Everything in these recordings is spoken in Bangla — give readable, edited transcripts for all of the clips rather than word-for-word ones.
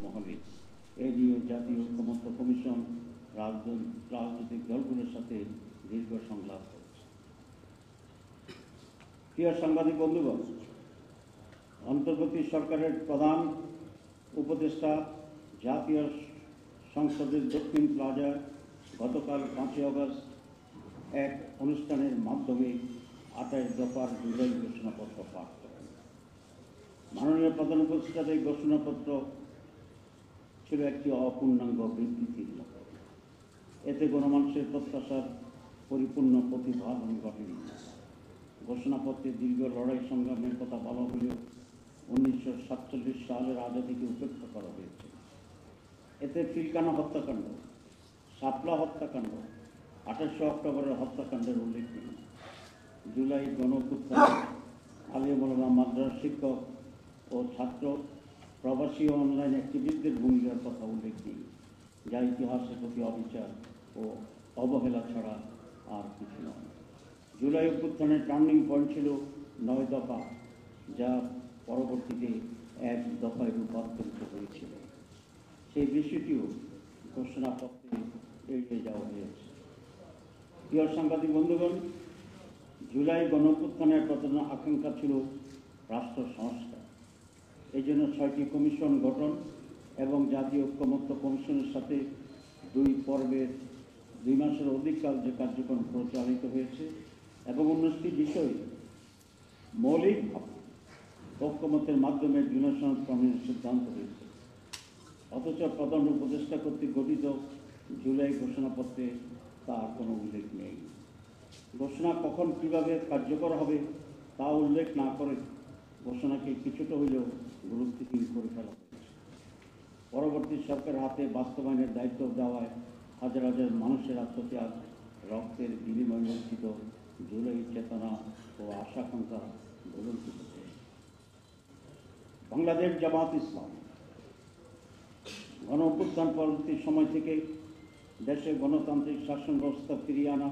মহলে এ নিয়ে জাতীয় ঐক্যমত্য কমিশন রাজনৈতিক দলগুলোর সাথে দীর্ঘ সংলাপ করেছে। প্রিয় সাংবাদিক বন্ধুগণ, অন্তর্বর্তী সরকারের প্রধান উপদেষ্টা জাতীয় সংসদের দক্ষিণ প্লাজায় গতকাল 5ই আগস্ট এক অনুষ্ঠানের মাধ্যমে 28 দফার জুলাই ঘোষণাপত্র পাঠ করেন। মাননীয় প্রধান উপদেষ্টার এই ঘোষণাপত্র ছিল একটি অপূর্ণাঙ্গ বিবৃতির মতো। এতে গণমানুষের প্রত্যাশার পরিপূর্ণ প্রতিফলন ঘটেনি। ঘোষণাপত্রে দীর্ঘ লড়াই সংগ্রামের কথা বলা হলেও 1947 সালের আজাদিকে উপেক্ষা করা হয়েছে। এতে পিলখানা হত্যাকাণ্ড, শাপলা হত্যাকাণ্ড, 28 অক্টোবরের হত্যাকাণ্ডের উল্লেখ নেই। জুলাই গণঅভ্যুত্থানে আলিম ওলামা, মাদ্রাসা শিক্ষক ও ছাত্র, প্রবাসী ও অনলাইন অ্যাক্টিভিস্টদের ভূমিকার কথা উল্লেখ নেই, যা ইতিহাসের প্রতি অবিচার ও অবহেলা ছাড়া আর কিছু নয়। জুলাই অভ্যুত্থানের টার্নিং পয়েন্ট ছিল 9 দফা, যা পরবর্তীতে 1 দফায় রূপান্তরিত হয়েছিল। সেই বিষয়টিও ঘোষণাপত্রে এড়িয়ে যাওয়া হয়েছে। প্রিয় সাংবাদিক বন্ধুগণ, জুলাই গণঅভ্যুত্থানের প্রধান আকাঙ্ক্ষা ছিল রাষ্ট্র সংস্কার। এই জন্য 6টি কমিশন গঠন এবং জাতীয় ঐক্যমত্য কমিশনের সাথে 2 পর্বের 2 মাসের অধিককাল যে কার্যক্রম পরিচালিত হয়েছে এবং 19টি বিষয়ে মৌলিকভাবে ঐক্যমত্যের মাধ্যমে জুলাই সনদ প্রণয়নের সিদ্ধান্ত হয়েছে। অথচ প্রধান উপদেষ্টা কর্তৃক গঠিত জুলাই ঘোষণাপত্রে তার কোনো উল্লেখ নেই। ঘোষণা কখন কীভাবে কার্যকর হবে তা উল্লেখ না করে ঘোষণাকে কিছুটা হলেও গুরুত্বহীন করে ফেলা হয়েছে। পরবর্তী সরকারের হাতে বাস্তবায়নের দায়িত্ব দেওয়ায় হাজার হাজার মানুষের আত্মত্যাগ, রক্তের বিনিময়ে অর্জিত জুলাই চেতনা ও আশাকাঙ্ক্ষা ভুলুণ্ঠিত হয়েছে। বাংলাদেশ জামাত ইসলাম গণঅভ্যুত্থান পরবর্তী সময় থেকে দেশে গণতান্ত্রিক শাসন ব্যবস্থা ফিরিয়ে আনা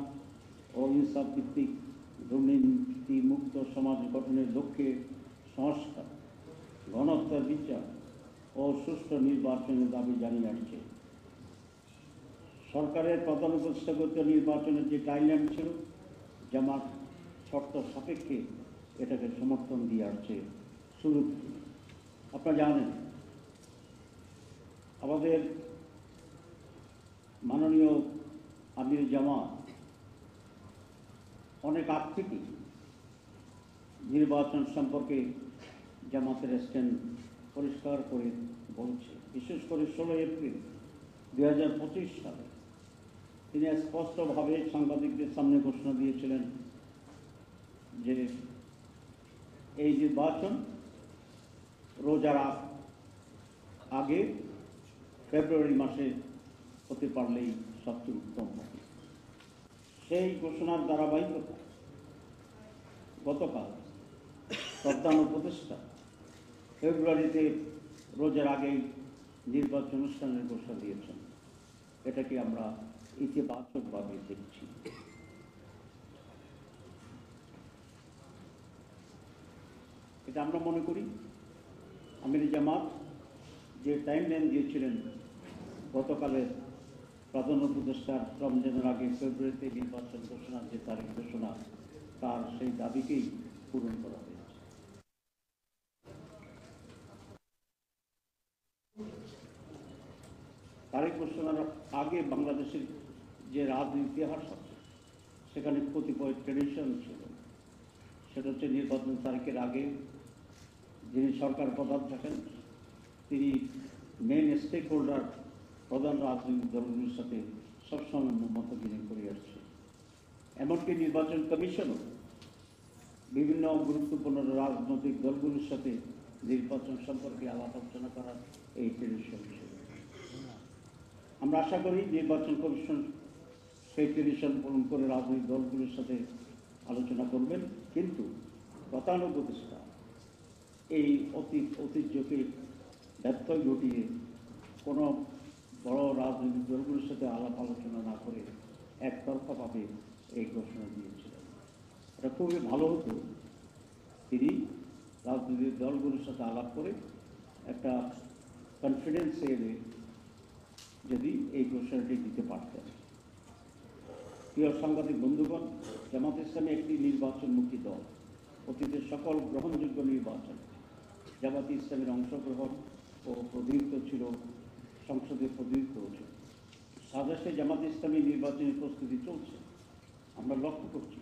ও ইনসাফ ভিত্তিক দুর্নীতি মুক্ত সমাজ গঠনের লক্ষ্যে সংস্কার, গণহত্যার বিচার ও সুষ্ঠু নির্বাচনের দাবি জানিয়ে আসছে। সরকারের প্রধান উপদেষ্টাগত নির্বাচনের যে টাইমলাইন ছিল, জামাত শর্ত সাপেক্ষে এটাকে সমর্থন দিয়ে আসছে শুরু থেকে। আপনারা জানেন, আমাদের মাননীয় আমির জামাত অনেক আগ থেকে নির্বাচন সম্পর্কে জামাতের স্ট্যান্ড পরিষ্কার করে বলছে। বিশেষ করে 16 এপ্রিল 2025 সালে তিনি স্পষ্টভাবে সাংবাদিকদের সামনে ঘোষণা দিয়েছিলেন যে এই নির্বাচন রোজার আগে ফেব্রুয়ারি মাসে হতে পারলেই সবচেয়ে উত্তম হবে। সেই ঘোষণার ধারাবাহিকতা গতকাল প্রধান উপদেষ্টা ফেব্রুয়ারিতে রোজার আগেই নির্বাচন অনুষ্ঠানের ঘোষণা দিয়েছেন। এটাকে আমরা ইতিবাচকভাবে দেখছি। এটা আমরা মনে করি আমির জামাত যে টাইমলাইন দিয়েছিলেন গতকালের প্রধান উপদেষ্টার রমজানের আগে ফেব্রুয়ারিতে নির্বাচন ঘোষণার যে তারিখ ঘোষণা, তার সেই দাবিকেই পূরণ করা হয়েছে। তারিখ ঘোষণার আগে বাংলাদেশের যে রাজনীতি ইতিহাস আছে, সেখানে কতিপয় ট্রেডিশন ছিল। সেটা হচ্ছে নির্বাচন তারিখের আগে যিনি সরকার প্রধান থাকেন তিনি মেইন স্টেক হোল্ডার প্রধান রাজনৈতিক দলগুলির সাথে সবসময় মত বিনিময় করে আসছে। এমনকি নির্বাচন কমিশনও বিভিন্ন গুরুত্বপূর্ণ রাজনৈতিক দলগুলির সাথে নির্বাচন সম্পর্কে আলাপ আলোচনা করার এই ট্রেডিশন ছিল। আমরা আশা করি নির্বাচন কমিশন সেই ট্রেডিশন পূরণ করে রাজনৈতিক দলগুলির সাথে আলোচনা করবেন, কিন্তু প্রধান উপদেষ্টা এই ঐতিহ্যকে ব্যর্থ ঘটিয়ে কোনো বড় রাজনৈতিক দলগুলির সাথে আলাপ আলোচনা না করে একতরফাভাবে এই ঘোষণা দিয়েছিলেন। এটা খুবই ভালো হতো তিনি রাজনৈতিক দলগুলির সাথে আলাপ করে একটা কনফিডেন্স এলে যদি এই ঘোষণাটি দিতে পারতেন। প্রিয় সাংবাদিক বন্ধুগণ, জামাত ইসলামী একটি নির্বাচনমুখী দল। অতীতের সকল গ্রহণযোগ্য নির্বাচন জামাত ইসলামের অংশগ্রহণ ও প্রতিনিধিত্ব ছিল, সংসদে প্রতিনিধিত্ব ছিল। সাদেশে জামাত ইসলামী নির্বাচনী প্রস্তুতি চলছে। আমরা লক্ষ্য করছি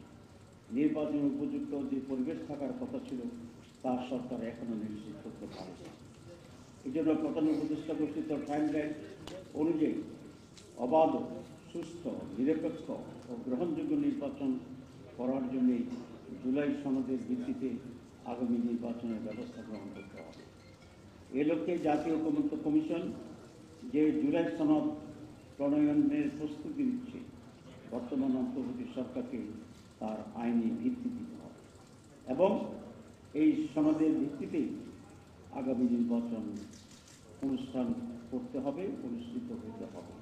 নির্বাচনের উপযুক্ত যে পরিবেশ থাকার কথা ছিল তা সরকার এখনো নিশ্চিত করতে পারেনি। এই জন্য প্রধান উপদেষ্টা ঘোষিত টাইমলাইন অনুযায়ী অবাধ, সুস্থ, নিরপেক্ষ ও গ্রহণযোগ্য নির্বাচন করার জন্যই জুলাই সনদের ভিত্তিতে আগামী নির্বাচনের ব্যবস্থা গ্রহণ করতে হবে। এ লক্ষ্যে জাতীয় ঐকমত্য কমিশন যে জুলাই সনদ প্রণয়নের প্রস্তুতি নিচ্ছে, বর্তমান অন্তর্বর্তী সরকারকে তার আইনি ভিত্তি দিতে হবে এবং এই সনদের ভিত্তিতেই আগামী নির্বাচন অনুষ্ঠান করতে হবে, অনুষ্ঠিত হতে হবে।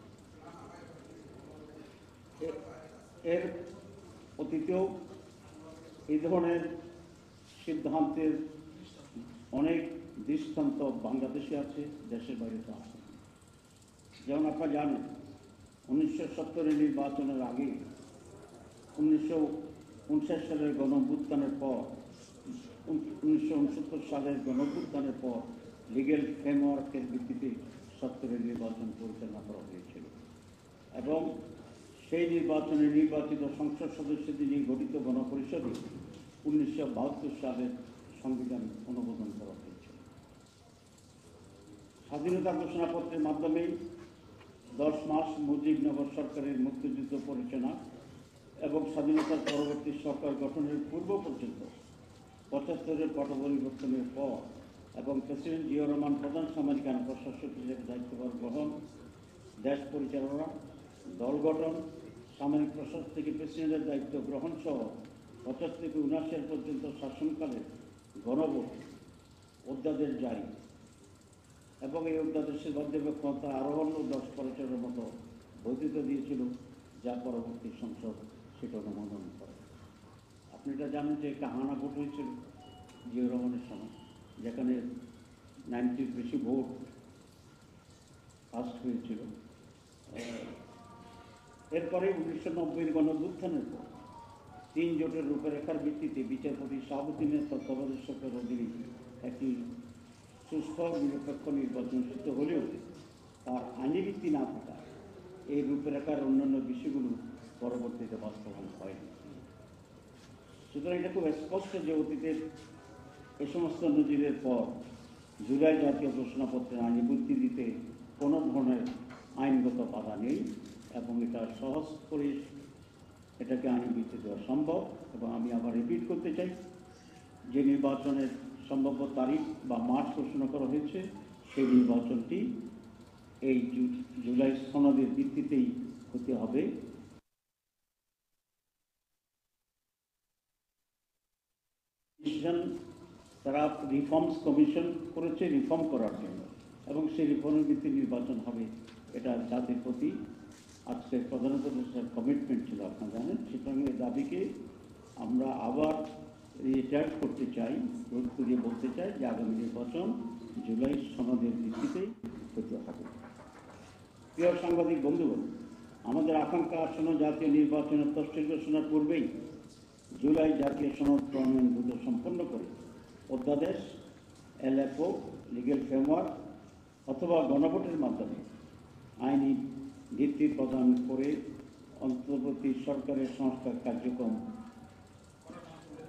এর অতীতেও এই ধরনের সিদ্ধান্তের অনেক দৃষ্টান্ত বাংলাদেশে আছে, দেশের বাইরে তো আছে। যেমন আপনারা জানেন 1970 নির্বাচনের আগে 1959 সালের গণঅভ্যুত্থানের পর 1969 সালের গণঅভ্যুত্থানের পর লিগ্যাল ফ্রেমওয়ার্কের ভিত্তিতে 70 নির্বাচন পরিচালনা করা হয়েছিল এবং সেই নির্বাচনে নির্বাচিত সংসদ সদস্যদের নিয়ে গঠিত গণপরিষদে 1972 সালের সংবিধান অনুমোদন করা হয়েছিল। স্বাধীনতা ঘোষণাপত্রের মাধ্যমে 10 মাস মুজিবনগর সরকারের মুক্তিযুদ্ধ পরিচালনা এবং স্বাধীনতার পরবর্তী সরকার গঠনের পূর্ব পর্যন্ত 75-এর পট পরিবর্তনের পর এবং প্রেসিডেন্ট জিয়াউর রহমান প্রধান সামরিক আইন প্রশাসক হিসেবে দায়িত্বভার গ্রহণ, দেশ পরিচালনা, দল গঠন, সামরিক প্রশাসন থেকে প্রেসিডেন্টের দায়িত্ব গ্রহণ সহ 75 থেকে 79 পর্যন্ত শাসনকালে গণভোট, অধ্যাদেশ জারি এবং এই অধ্যাদেশের মাধ্যমে ক্ষমতা আরোহণ ও 10 পরিচালনার মতো বৈধতা দিয়েছিল, যা পরবর্তী সংসদ সেটা অনুমোদন করে। আপনি এটা জানেন যে একটা হানা ভোট হয়েছিল জিয়াউর রহমানের সময়, যেখানে 90-র বেশি ভোট কাস্ট হয়েছিল। এরপরে 1990-এর গণঅভ্যুত্থানের পর 3 জোটের রূপরেখার ভিত্তিতে বিচারপতি শাহাবুদ্দিনের তত্ত্বাবধায়ক অধীনে একটি সুষ্ঠু নিরপেক্ষ নির্বাচন অনুষ্ঠিত হলেও তার আইনি ভিত্তি না থাকা এই রূপরেখার অন্যান্য বিষয়গুলো পরবর্তীতে বাস্তবায়ন হয়নি। সুতরাং এটা খুব স্পষ্ট যে অতীতের এ সমস্ত নজিরের পর জুলাই জাতীয় ঘোষণাপত্রের আইনি ভিত্তি দিতে কোনো ধরনের আইনগত বাধা নেই এবং এটা সহজ করে এটাকে আইনি ভিত্তি দেওয়া সম্ভব। এবং আমি আবার রিপিট করতে চাই যে নির্বাচনের সম্ভাব্য তারিখ বা মাস ঘোষণা করা হয়েছে সেই নির্বাচনটি এই জুলাই সনদের ভিত্তিতেই হতে হবে। তারা রিফর্মস কমিশন করেছে রিফর্ম করার জন্য এবং সেই রিফর্মের ভিত্তিতে নির্বাচন হবে, এটা জাতির প্রতি আজকের প্রধান উপদেষ্টার কমিটমেন্ট ছিল, আপনারা জানেন। সুতরাং এই দাবিকে আমরা আবার রিটার্ন করতে চাই, গুরুত্ব দিয়ে বলতে চাই যে আগামী নির্বাচন জুলাই সনদের ভিত্তিতেই হতে হবে। প্রিয় সাংবাদিক বন্ধুগণ, আমাদের আকাঙ্ক্ষা আসন্ন জাতীয় নির্বাচনের তফসিল ঘোষণার পূর্বেই জুলাই জাতীয় সনদ প্রণয়ন দ্রুত সম্পন্ন করে অধ্যাদেশ, এলএফও, লিগ্যাল ফ্রেমওয়ার্ক অথবা গণভোটের মাধ্যমে আইনি ভিত্তি প্রদান করে অন্তর্বর্তী সরকারের সংস্কার কার্যক্রম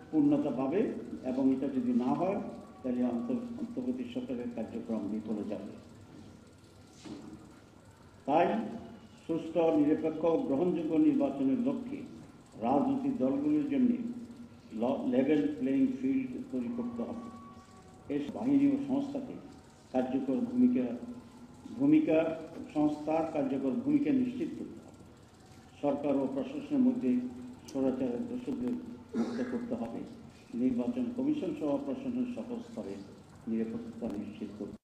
পূর্ণতা পাবে এবং এটা যদি না হয় তাহলে অন্তর্বর্তী সরকারের কার্যক্রম বিফলে যাবে। তাই সুষ্ঠু, নিরপেক্ষ, গ্রহণযোগ্য নির্বাচনের লক্ষ্যে রাজনৈতিক দলগুলোর জন্য লেভেল প্লেইং ফিল্ড তৈরি করতে হবে। এর বাহিনী ও সংস্থাকে কার্যকর কার্যকর ভূমিকা নিশ্চিত করতে হবে। সরকার ও প্রশাসনের মধ্যে স্বৈরাচারের দোষদের মুক্ত করতে হবে। নির্বাচন কমিশন সহ প্রশাসনের সকল স্তরে নিরাপত্তা নিশ্চিত করতে